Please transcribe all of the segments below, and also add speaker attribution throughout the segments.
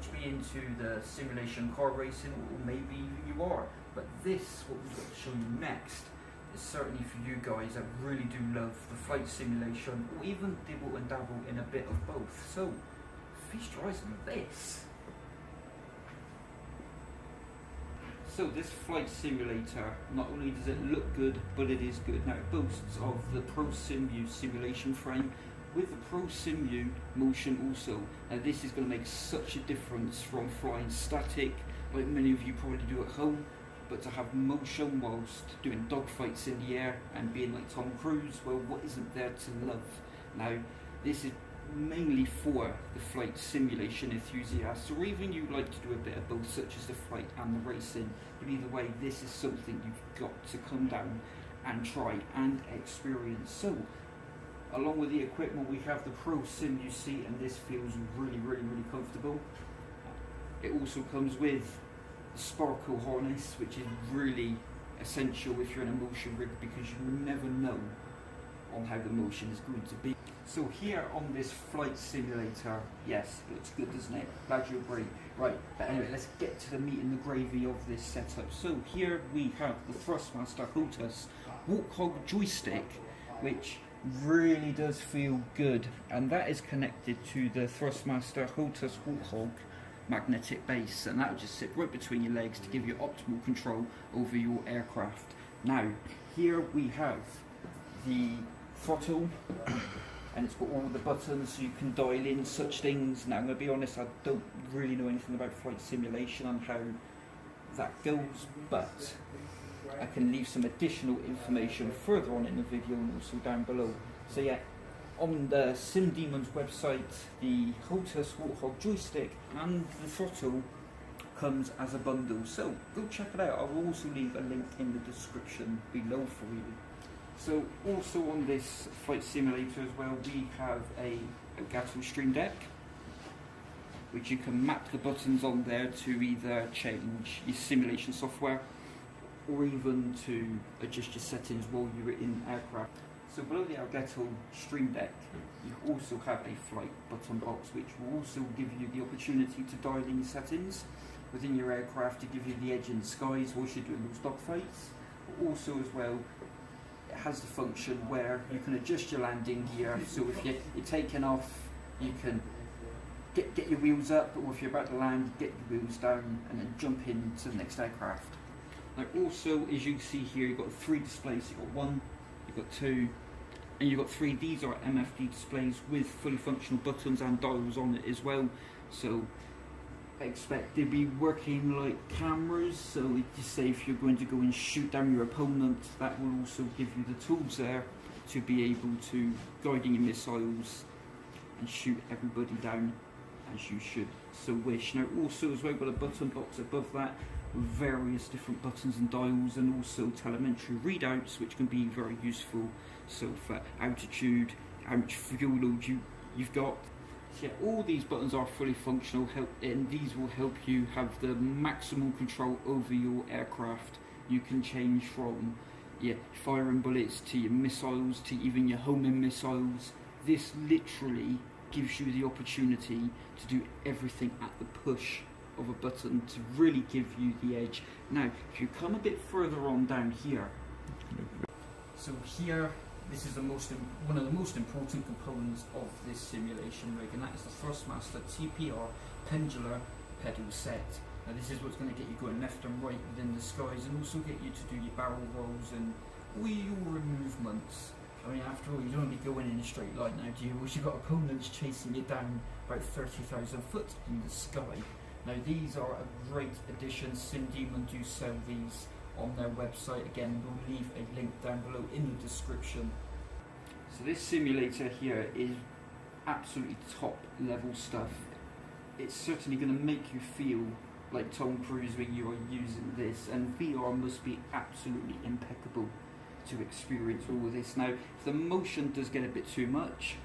Speaker 1: much be into the simulation car racing, or maybe you are. But this, what we've got to show you next, is certainly for you guys that really do love the flight simulation, or even dibble and dabble in a bit of both. So, feast your eyes on this. So this flight simulator, not only does it look good, but it is good. Now it boasts of the PROSIMU simulation frame with the PROSIMU motion also. Now this is going to make such a difference from flying static, like many of you probably do at home, but to have motion whilst doing dogfights in the air and being like Tom Cruise, well, what isn't there to love? Now this is mainly for the flight simulation enthusiasts, or even you like to do a bit of both, such as the flight and the racing. But either way, this is something you've got to come down and try and experience. So along with the equipment, we have the PROSIMU seat, and this feels really comfortable. It also comes with the sparkle harness, which is really essential if you're in a motion rig, because you never know on how the motion is going to be. So here on this flight simulator, yes, it looks good, doesn't it? Glad you agree. Right, but anyway, let's get to the meat and the gravy of this setup. So here we have the thrustmaster HOTAS Warthog joystick, which really does feel good, and that is connected to the thrustmaster HOTAS Warthog magnetic base, and that will just sit right between your legs to give you optimal control over your aircraft. Now, here we have the throttle, and it's got all the buttons so you can dial in such things. Now I'm going to be honest, I don't really know anything about flight simulation and how that goes, but I can leave some additional information further on in the video and also down below. So yeah, on the SimDemon's website, the HOTAS Warthog joystick and the throttle comes as a bundle, so go check it out. I will also leave a link in the description below for you. So also on this flight simulator as well, we have a Elgato Stream Deck, which you can map the buttons on there to either change your simulation software or even to adjust your settings while you're in aircraft. So below the Elgato Stream Deck, you also have a flight button box, which will also give you the opportunity to dial in your settings within your aircraft to give you the edge in the skies whilst you're doing those dogfights. But also as well, it has the function where you can adjust your landing gear, so if you're taking off, you can get your wheels up, or if you're about to land, get your wheels down and then jump into the next aircraft. Now also, as you can see here, you've got 3 displays. You've got 1, you've got 2, and you've got 3. These are MFD displays with fully functional buttons and dials on it as well. So expect to be working like cameras, so you say if you're going to go and shoot down your opponent, that will also give you the tools there to be able to guiding your missiles and shoot everybody down as you should so wish. Now also as well, got a button box above that with various different buttons and dials, and also telemetry readouts, which can be very useful, so for altitude, how much fuel load you've got. Yeah, all these buttons are fully functional, and these will help you have the maximum control over your aircraft. You can change from firing bullets to your missiles to even your homing missiles. This literally gives you the opportunity to do everything at the push of a button to really give you the edge. Now, if you come a bit further on down here, so here, this is one of the most important components of this simulation rig, and that is the thrustmaster TPR pendular pedal set. Now this is what's going to get you going left and right within the skies, and also get you to do your barrel rolls and wheel movements. I mean, after all, you don't want to be going in a straight line now, do you? Which you've got opponents chasing you down about 30,000 foot in the sky. Now these are a great addition. SimDemon do sell these on their website. Again, we'll leave a link down below in the description. So this simulator here is absolutely top level stuff. It's certainly going to make you feel like Tom Cruise when you are using this, and VR must be absolutely impeccable to experience all of this. Now, if the motion does get a bit too much,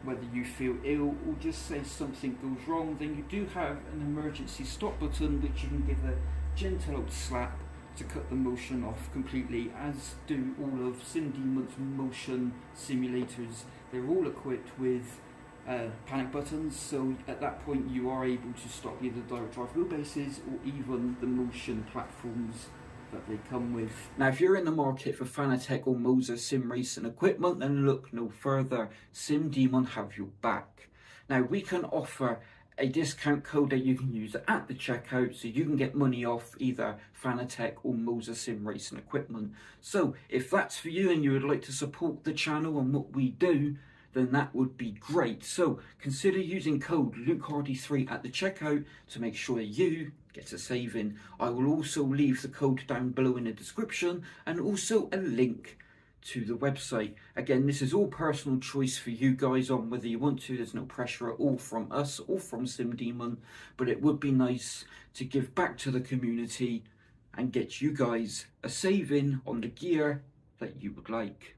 Speaker 1: whether you feel ill or just say something goes wrong, then you do have an emergency stop button, which you can give a gentle old slap to cut the motion off completely, as do all of SimDemon's motion simulators. They're all equipped with panic buttons, so at that point you are able to stop either direct drive wheelbases or even the motion platforms that they come with. Now, if you're in the market for Fanatec or Moser sim racing equipment, then look no further. Sim Demon have your back. Now, we can offer a discount code that you can use at the checkout, so you can get money off either Fanatec or Moser sim racing equipment. So if that's for you and you would like to support the channel and what we do, then that would be great. So consider using code LukeHardy3 at the checkout to make sure you get a saving. I will also leave the code down below in the description and also a link to the website. Again, this is all personal choice for you guys on whether you want to. There's no pressure at all from us or from Sim Demon, but it would be nice to give back to the community and get you guys a saving on the gear that you would like.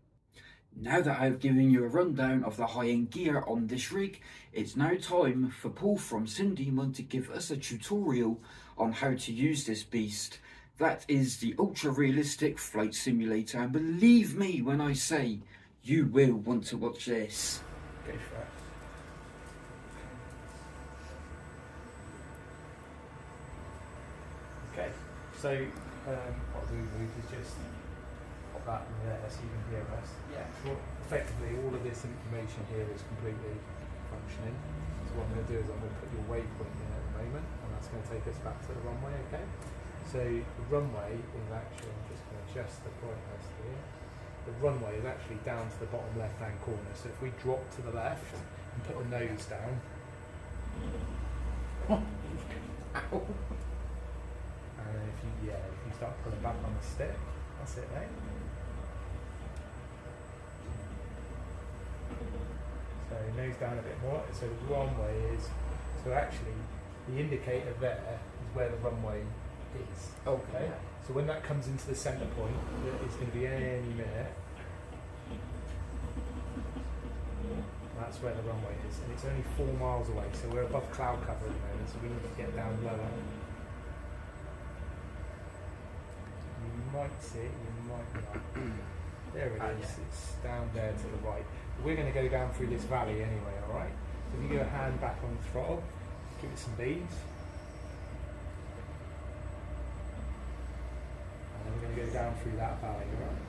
Speaker 1: Now that I've given you a rundown of the high-end gear on this rig, it's now time for Paul from Sim Demon to give us a tutorial on how to use this beast. That is the ultra-realistic flight simulator, and believe me when I say you will want to watch this.
Speaker 2: Go for it. Okay, so what we do is just pop that in there so you can hear us.
Speaker 1: Yeah.
Speaker 2: Well, effectively, all of this information here is completely functioning. So what I'm going to do is I'm going to put your waypoint in at the moment, and that's going to take us back to the runway, okay? So the runway is actually, I'm just going to adjust the brightness here. The runway is actually down to the bottom left-hand corner. So if we drop to the left and put the nose down,
Speaker 1: Ow.
Speaker 2: and then if you start pulling back on the stick, that's it, mate. So nose down a bit more. So the runway is, so actually the indicator there is where the runway is. Okay. So when that comes into the centre point, it's going to be any minute. That's where the runway is, and it's only 4 miles away. So we're above cloud cover at the moment, so we need to get down lower. You might see it, you might not. There it is.
Speaker 1: Yeah.
Speaker 2: It's down there to the right. We're going to go down through this valley anyway. All right. So if you go a hand back on the throttle, give it some beads. We're going to go down through that valley, right?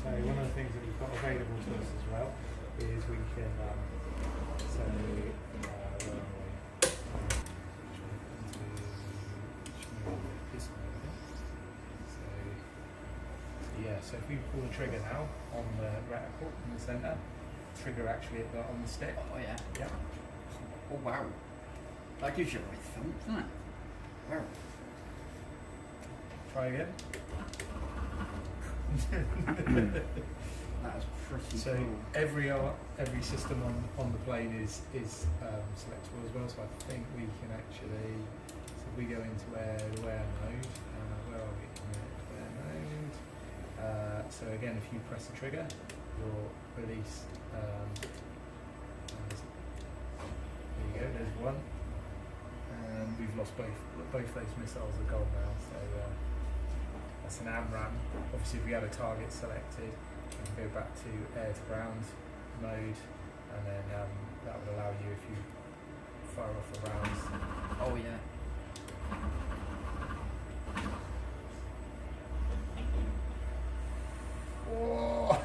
Speaker 2: So one of the things that we've got available to us as well is we can so so if we pull the trigger now on the reticle in the centre, trigger actually on the stick.
Speaker 1: Oh yeah.
Speaker 2: Yeah.
Speaker 1: Oh wow. That gives you a right thump, doesn't it? Wow.
Speaker 2: Try again.
Speaker 1: That's pretty
Speaker 2: So
Speaker 1: cool.
Speaker 2: every system on the plane is selectable as well. So I think we can actually, so we go into wear mode. Where are we? Wear mode. So again, if you press the trigger, you'll release. There you go. There's one, and we've lost both those missiles are gone now. So that's an AMRAAM. Obviously, if we have a target selected, we can go back to air to ground mode, and then that would allow you, if you fire off the rounds.
Speaker 1: Oh yeah.
Speaker 2: Oh.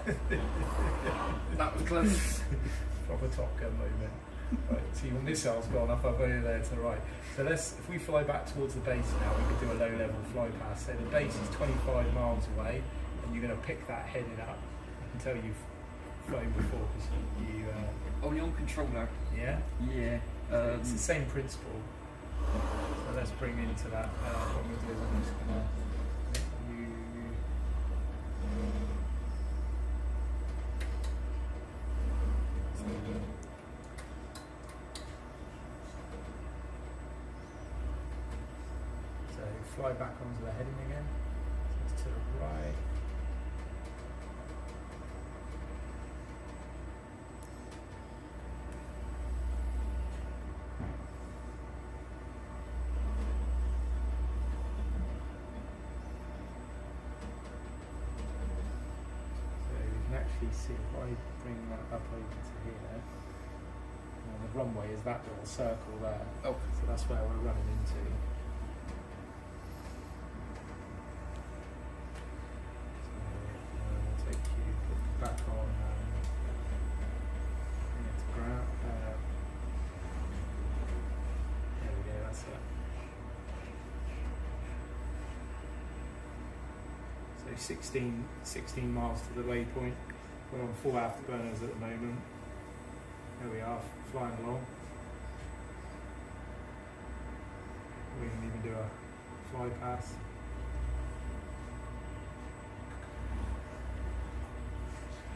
Speaker 1: That was close.
Speaker 2: Proper Top Gun moment. Right, so your missile's gone up over there to the right. So if we fly back towards the base now, we could do a low level fly past. So the base is 25 miles away, and you're going to pick that heading up. I can tell you've flown before because you
Speaker 1: On your controller.
Speaker 2: yeah?
Speaker 1: Yeah.
Speaker 2: It's the same principle. So let's bring into that. What I'm going to do is I'm just going to so fly back onto the heading again. So it's to the right. Actually see if I bring that up over to here, and the runway is that little circle there.
Speaker 1: Oh.
Speaker 2: So that's where we're running into. So we'll take you back on bring it to ground. There we go, that's it. So 16 miles to the waypoint. We're on full afterburners at the moment. There we are, flying along. We can even do a fly pass.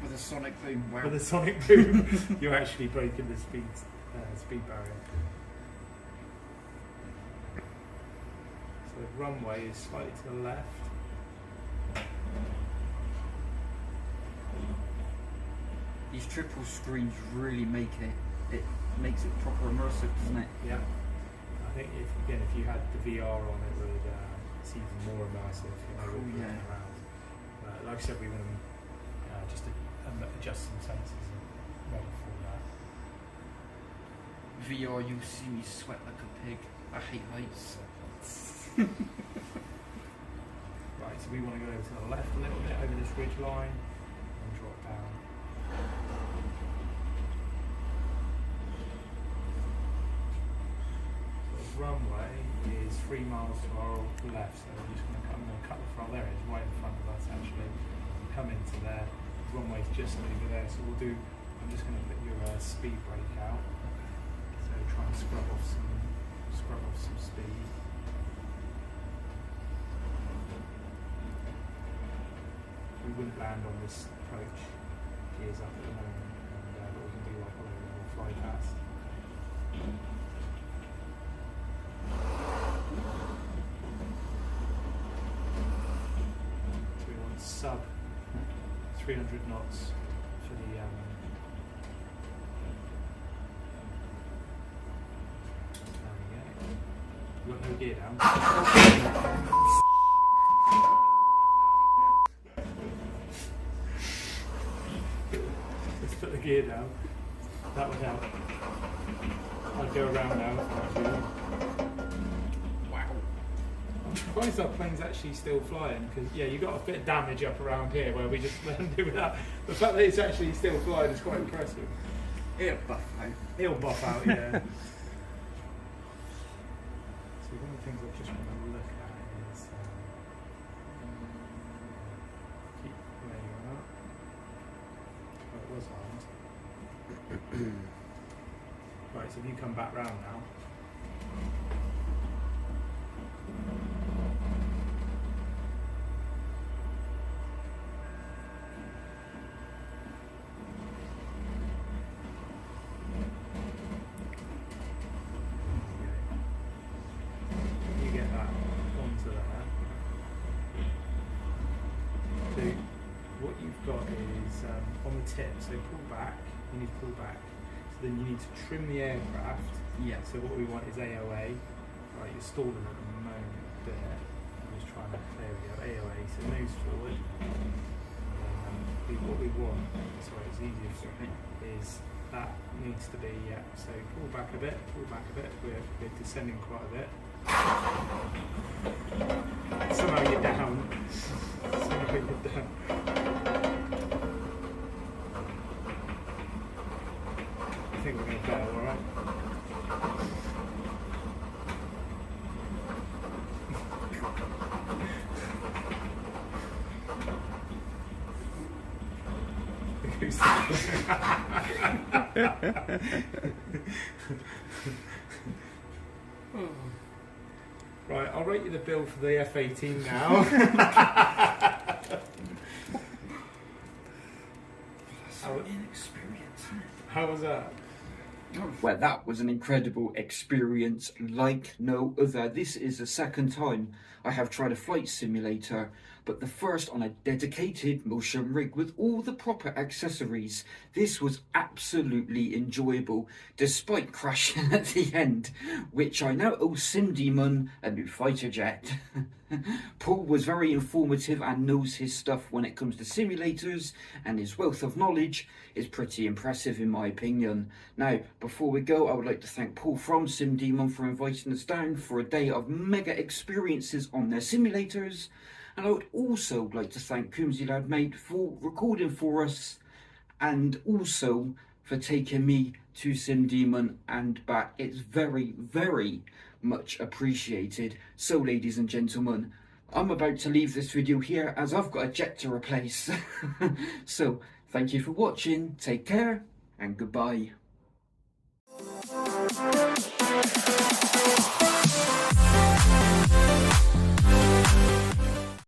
Speaker 1: With a sonic boom. Wow.
Speaker 2: With a sonic boom, you're actually breaking the speed barrier. So the runway is slightly to the left.
Speaker 1: These triple screens really make it makes it proper immersive, doesn't it?
Speaker 2: Yeah. I think if you had the VR on, it would it's even more immersive. With
Speaker 1: yeah.
Speaker 2: Around. Like I said, we want to just adjust some sensors and ready for that.
Speaker 1: VR, you see me sweat like a pig. I hate heights.
Speaker 2: Right, so we want to go to the left a little bit over this ridge line and drop down. So the runway is 3 miles to our left, so we're just going to cut the front. There it is, right in front of us actually. Come into there. The runway's just over there, so we'll do. I'm just going to put your speed brake out. So try and scrub off some speed. We wouldn't land on this approach. Gears up at the moment, and we can do like a little fly past. So we want sub 300 knots for the there we go. We've got no gear down. Let's put the gear down. That would help. I'll go around now.
Speaker 1: Wow.
Speaker 2: I'm surprised our plane's actually still flying because you got a bit of damage up around here where we just landed without. The fact that it's actually still flying is quite impressive.
Speaker 1: It'll buff out.
Speaker 2: It'll buff out, yeah. So one of the things I just want to look at is keep where you are. Oh, it was armed. Right, so if you come back round now. You get that onto there. So what you've got is on the tip, so pull back, you need to pull back. So then you need to trim the aircraft.
Speaker 1: Yeah.
Speaker 2: So what we want is AOA. Right, you're stalling at the moment there. I'm just trying to, there we go, AOA, so nose forward. What we want, sorry, it's easier for me, is that needs to be, so pull back a bit, we're descending quite a bit. Somehow you're down. tail, alright? Right, I'll write you the bill for the F-18 now.
Speaker 1: So inexperienced.
Speaker 2: How was that?
Speaker 1: Well, that was an incredible experience like no other. This is the second time I have tried a flight simulator, but the first on a dedicated motion rig with all the proper accessories. This was absolutely enjoyable, despite crashing at the end, which I now owe SimDemon a new fighter jet. Paul was very informative and knows his stuff when it comes to simulators, and his wealth of knowledge is pretty impressive in my opinion. Now, before we go, I would like to thank Paul from SimDemon for inviting us down for a day of mega experiences on their simulators. And I would also like to thank Coombsy Lad Mate for recording for us, and also for taking me to SimDemon and back. It's very, very much appreciated. So, ladies and gentlemen, I'm about to leave this video here as I've got a jet to replace. So, thank you for watching, take care, and goodbye.